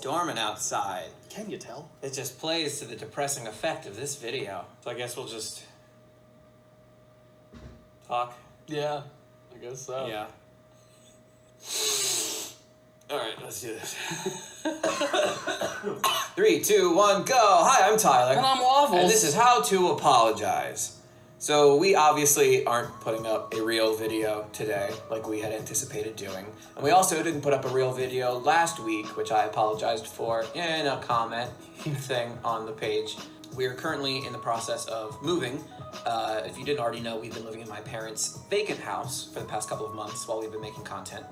storming outside. Can you tell? It just plays to the depressing effect of this video. So I guess we'll just talk. Yeah, I guess so. Yeah. All right, let's do this. 3, 2, 1, go. Hi, I'm Tyler. And I'm Waffles. And this is How to Apologize. So we obviously aren't putting up a real video today like we had anticipated doing. And we also didn't put up a real video last week, which I apologized for in a comment thing on the page. We are currently in the process of moving. If you didn't already know, we've been living in my parents' vacant house for the past couple of months while we've been making content.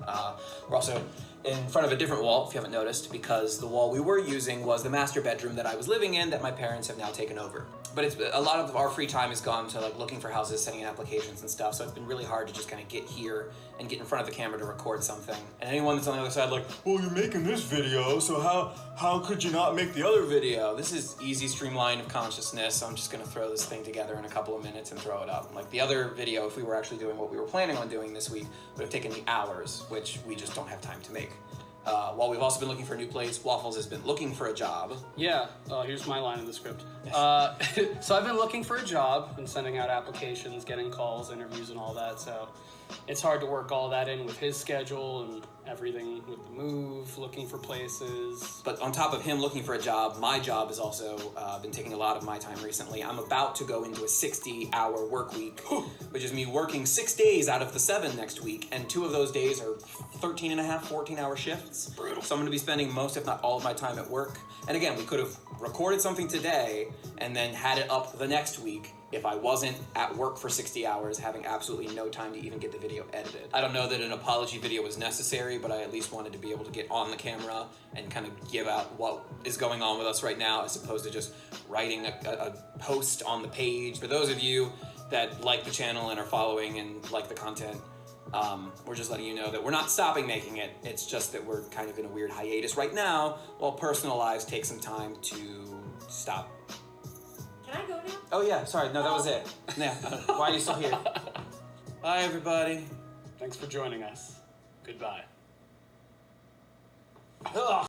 We're also in front of a different wall, if you haven't noticed, because the wall we were using was the master bedroom that I was living in that my parents have now taken over. But it's a lot of our free time has gone to like looking for houses, sending in applications and stuff, so it's been really hard to just kind of get here and get in front of the camera to record something. And anyone that's on the other side like, well, you're making this video, so how could you not make the other video? This is easy streamline of consciousness, so I'm just gonna throw this thing together in a couple of minutes and throw it up. Like the other video, if we were actually doing what we were planning on doing this week, would have taken me hours, which we just don't have time to make. While we've also been looking for a new place, Waffles has been looking for a job. Yeah, here's my line in the script. So I've been looking for a job, been sending out applications, getting calls, interviews, and all that, so it's hard to work all that in with his schedule and everything with the move, looking for places. But on top of him looking for a job, my job has also been taking a lot of my time recently. I'm about to go into a 60-hour work week, which is me working 6 days out of the 7 next week, and 2 of those days are 13 and a half, 14-hour shifts. Brutal. So I'm gonna be spending most, if not all of my time at work. And again, we could have recorded something today and then had it up the next week if I wasn't at work for 60 hours, having absolutely no time to even get the video edited. I don't know that an apology video was necessary, but I at least wanted to be able to get on the camera and kind of give out what is going on with us right now, as opposed to just writing a post on the page. For those of you that like the channel and are following and like the content, we're just letting you know that we're not stopping making it. It's just that we're kind of in a weird hiatus right now, while personal lives take some time to stop. Can I go now? Oh yeah, sorry, no, that was it. Yeah, why are you still here? Bye, everybody. Thanks for joining us. Goodbye. Ugh.